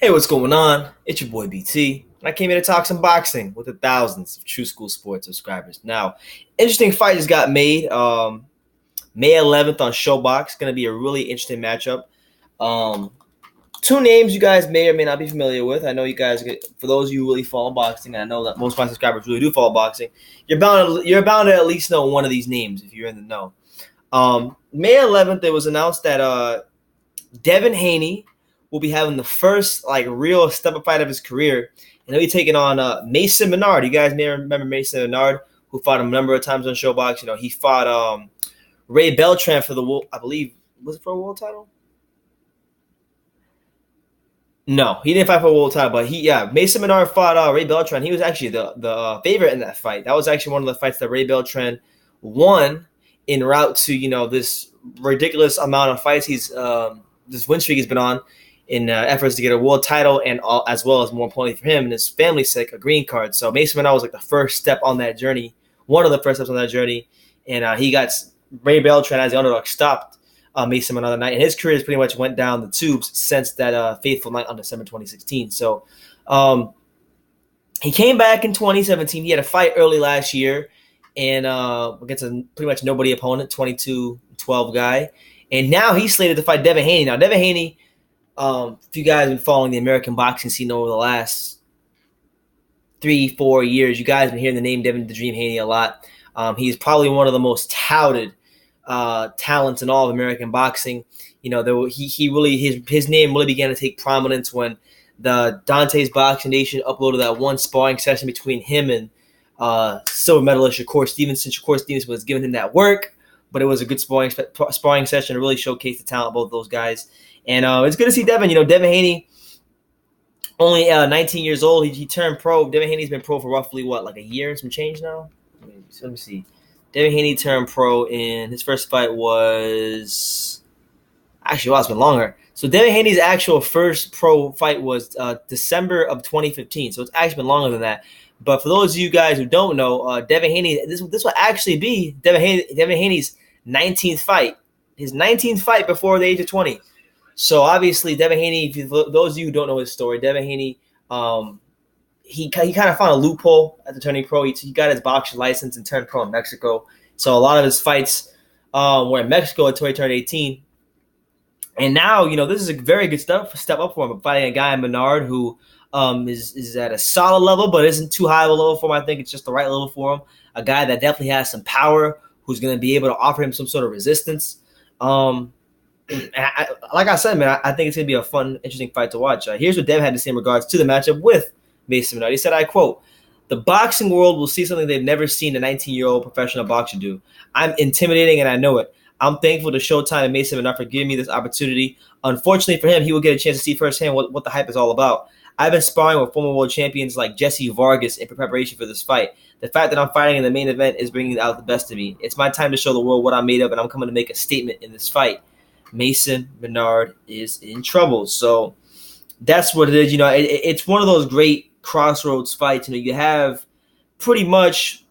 Hey, what's going on? It's your boy BT, and I came here to talk some boxing with the thousands of True School Sports subscribers. Now, interesting fight just got made. May 11th on ShowBox, going to be a really interesting matchup. Um, Two names you guys may or may not be familiar with. I know you guys, for those of you who really follow boxing, and I know that most of my subscribers really do follow boxing. You're bound to at least know one of these names if you're in the know. May 11th, it was announced that Devin Haney will be having the first real step up fight of his career, and he'll be taking on Mason Menard. You guys may remember Mason Menard, who fought him a number of times on ShowBox. You know, he fought Ray Beltran for the world, I believe, was it for a world title? No, he didn't fight for a world title, but Mason Menard fought Ray Beltran. He was actually the favorite in that fight. That was actually one of the fights that Ray Beltran won en route to this ridiculous amount of fights this win streak he's been on in efforts to get a world title and as well as, more importantly for him and his family's sake, a green card. So Mason Menard was like the first step on that journey, one of the first steps on that journey, and he got Ray Beltran as the underdog stopped Mason Menard night, and his career has pretty much went down the tubes since that fateful night on December 2016. So he came back in 2017. He had a fight early last year and against a pretty much nobody opponent, 22-12 guy. And now he's slated to fight Devin Haney. Now, Devin Haney, if you guys have been following the American boxing scene over the last 3-4 years, you guys have been hearing the name Devin the Dream Haney a lot. He's probably one of the most touted talents in all of American boxing. His name really began to take prominence when the Dante's Boxing Nation uploaded that one sparring session between him and silver medalist Shakur Stevenson. Shakur Stevenson was giving him that work, but it was a good sparring session to really showcase the talent of both of those guys. And it's good to see Devin. Devin Haney, only 19 years old. He turned pro. Devin Haney's been pro for roughly, a year and some change now? Let me see. Devin Haney turned pro in his first fight was – actually, it's been longer. So Devin Haney's actual first pro fight was December of 2015. So it's actually been longer than that. But for those of you guys who don't know, Devin Haney, this will actually be Devin Haney's 19th fight. His 19th fight before the age of 20. So obviously, Devin Haney, for those of you who don't know his story, Devin Haney, he kind of found a loophole after turning pro. He got his boxing license and turned pro in Mexico. So a lot of his fights were in Mexico until he turned 18. And now, this is a very good step up for him, fighting a guy in Menard who is at a solid level, but isn't too high of a level for him. I think it's just the right level for him. A guy that definitely has some power, who's going to be able to offer him some sort of resistance. Like I said, man, I think it's going to be a fun, interesting fight to watch. Here's what Dev had to say in regards to the matchup with Mason Menard. He said, I quote, "The boxing world will see something they've never seen a 19-year-old professional boxer do. I'm intimidating and I know it. I'm thankful to Showtime and Mason Menard for giving me this opportunity. Unfortunately for him, he will get a chance to see firsthand what the hype is all about. I've been sparring with former world champions like Jesse Vargas in preparation for this fight. The fact that I'm fighting in the main event is bringing out the best of me. It's my time to show the world what I'm made of, and I'm coming to make a statement in this fight. Mason Menard is in trouble." So that's what it is. It's one of those great crossroads fights. You have pretty much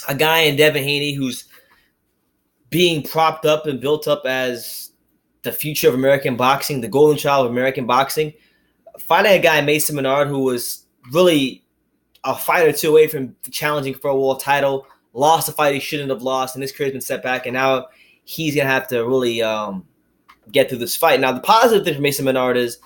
a guy in Devin Haney who's being propped up and built up as the future of American boxing, the golden child of American boxing, fighting a guy, Mason Menard, who was really a fight or two away from challenging for a world title, lost a fight he shouldn't have lost, and his career's been set back, and now he's going to have to really get through this fight. Now, the positive thing for Mason Menard is,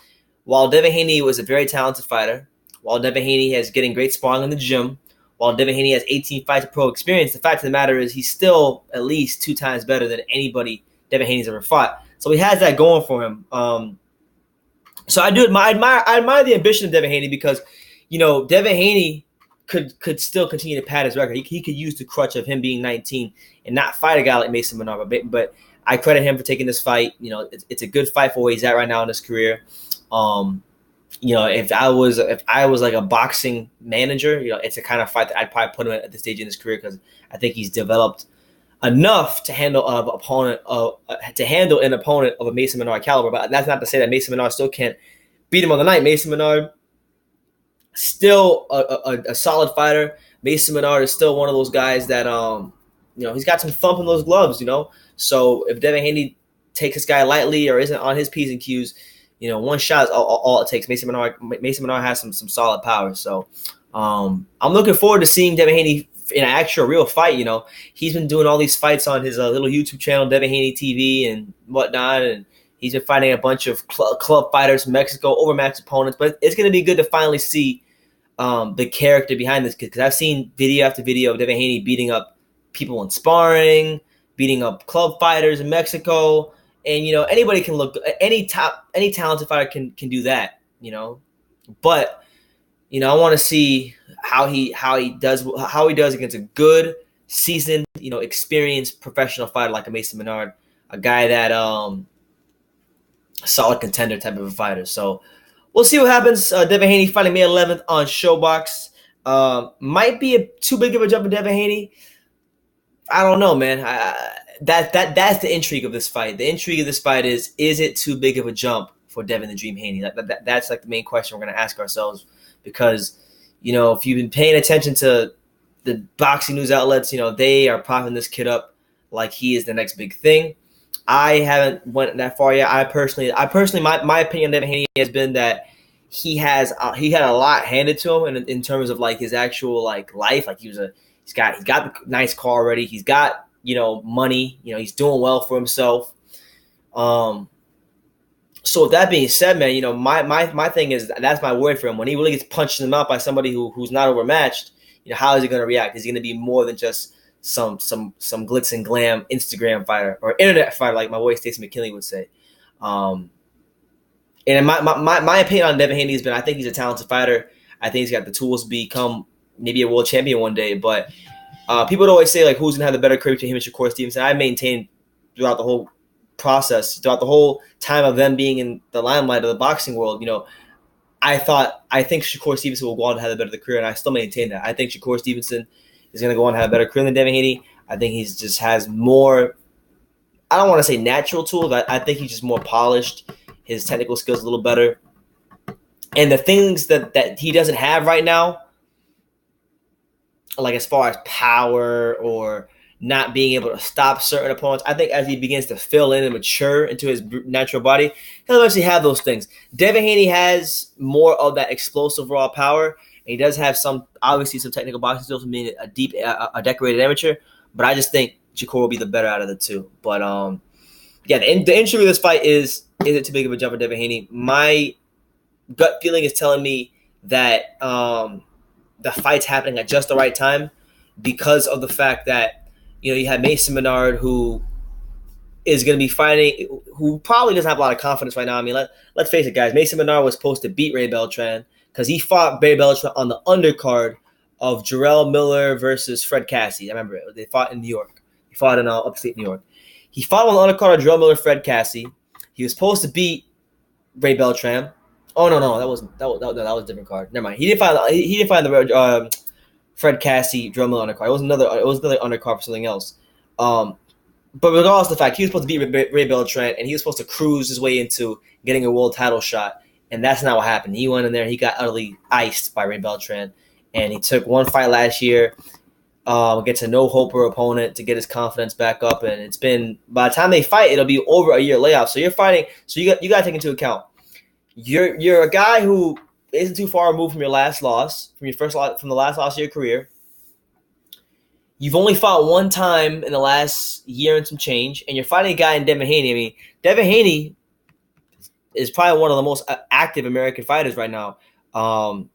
while Devin Haney was a very talented fighter, while Devin Haney is getting great sparring in the gym, while Devin Haney has 18 fights of pro experience, the fact of the matter is he's still at least 2 times better than anybody Devin Haney's ever fought. So he has that going for him. So I admire the ambition of Devin Haney because, Devin Haney could still continue to pad his record. He could use the crutch of him being 19 and not fight a guy like Mason Menard. But I credit him for taking this fight. It's a good fight for where he's at right now in his career. If I was like a boxing manager, it's a kind of fight that I'd probably put him at this stage in his career because I think he's developed enough to handle an opponent of a Mason Menard caliber. But that's not to say that Mason Menard still can't beat him on the night. Mason Menard, still a solid fighter. Mason Menard is still one of those guys that he's got some thump in those gloves. So if Devin Haney takes this guy lightly or isn't on his P's and Q's, one shot is all it takes. Mason Menard has some solid power. So I'm looking forward to seeing Devin Haney in an actual real fight. He's been doing all these fights on his little YouTube channel, Devin Haney TV and whatnot, and he's been fighting a bunch of club fighters from Mexico, overmatched opponents. But it's going to be good to finally see the character behind this kid, because I've seen video after video of Devin Haney beating up people in sparring, beating up club fighters in Mexico, and anybody can look, any talented fighter can do that, but I want to see how he does against a good, seasoned, experienced professional fighter like a Mason Menard, a guy that solid contender type of a fighter. So we'll see what happens. Devin Haney fighting May 11th on ShoBox. Might be too big of a jump for Devin Haney. I don't know, man. That's the intrigue of this fight. The intrigue of this fight is it too big of a jump for Devin the Dream Haney? That's like the main question we're going to ask ourselves, because, if you've been paying attention to the boxing news outlets, they are propping this kid up like he is the next big thing. I haven't went that far yet. I personally, my opinion on Devin Haney has been that he had a lot handed to him in terms of like his actual like life. Like he's got the nice car already. He's got money. He's doing well for himself. So with that being said, man, my thing is that's my worry for him. When he really gets punched in the mouth by somebody who's not overmatched, how is he going to react? Is he going to be more than just some glitz and glam Instagram fighter or internet fighter, like my boy Stacey McKinley would say? And my opinion on Devin Haney has been, I think he's a talented fighter. I think he's got the tools to become maybe a world champion one day. But people would always say, like, who's going to have the better career between him and Shakur Stevenson? I maintained throughout the whole process, throughout the whole time of them being in the limelight of the boxing world, I think Shakur Stevenson will go on to have a better career, and I still maintain that. I think Shakur Stevenson is going to go on to have a better career than Devin Haney. I think he just has more, I don't want to say natural tools, but I think he's just more polished. His technical skills a little better. And the things that he doesn't have right now, like as far as power or not being able to stop certain opponents, I think as he begins to fill in and mature into his natural body, he'll actually have those things. Devin Haney has more of that explosive raw power, and he does have some technical boxing skills from being a decorated amateur, but I just think Shakur will be the better out of the two. But the intrigue of this fight is it too big of a jump for Devin Haney? My gut feeling is telling me that the fight's happening at just the right time, because of the fact that you have Mason Menard, who is going to be fighting, who probably doesn't have a lot of confidence right now. I mean, let's face it, guys. Mason Menard was supposed to beat Ray Beltran because he fought Ray Beltran on the undercard of Jarrell Miller versus Fred Cassie. I remember it. They fought in New York. He fought in upstate New York. He fought on the undercard of Jarrell Miller, Fred Cassie. He was supposed to beat Ray Beltran. Oh no, that was a different card. Never mind. He didn't find the Fred Cassie Jarrell Miller undercard. It was another undercard for something else. But regardless of the fact, he was supposed to beat Ray Beltran, and he was supposed to cruise his way into getting a world title shot, and that's not what happened. He went in there and he got utterly iced by Ray Beltran, and he took one fight last year against a no-hoper opponent to get his confidence back up, and it's been, by the time they fight, it'll be over a year layoff. So you're fighting, so you got to take into account, you're a guy who isn't too far removed from your last loss, from the last loss of your career. You've only fought one time in the last year and some change, and you're fighting a guy in Devin Haney. I mean, Devin Haney is probably one of the most active American fighters right now. Devin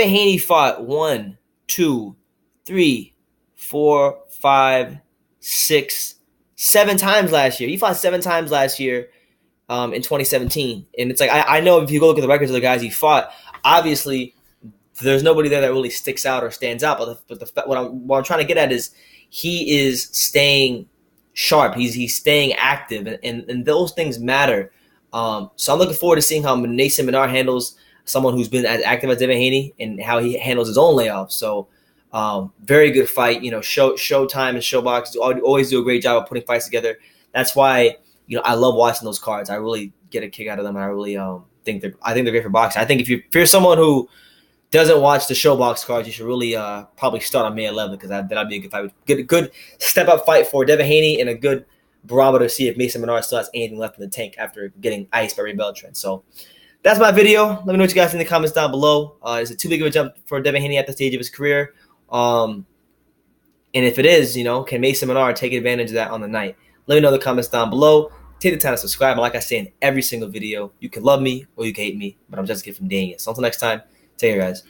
Haney fought 1, 2, 3, 4, 5, 6, 7 times last year. He fought 7 times last year in 2017. And it's like, I know if you go look at the records of the guys he fought, obviously there's nobody there that really sticks out or stands out. But what I'm trying to get at is he is staying sharp. He's staying active, and those things matter. So I'm looking forward to seeing how Mason Menard handles someone who's been as active as Devin Haney and how he handles his own layoff. So very good fight. Showtime and ShoBox always do a great job of putting fights together. That's why I love watching those cards. I really get a kick out of them. I really think they're great for boxing. I think if you're someone who doesn't watch the ShoBox cards, you should really probably start on May 11th, because that'd be a good fight. Good step up fight for Devin Haney and a good barometer to see if Mason Menard still has anything left in the tank after getting iced by Ray Beltran. So that's my video. Let me know what you guys think in the comments down below. Is it too big of a jump for Devin Haney at the stage of his career? And if it is, can Mason Menard take advantage of that on the night? Let me know in the comments down below. Take the time to subscribe. And like I say in every single video, you can love me or you can hate me, but I'm just a kid from Daniel. So until next time, take care, guys.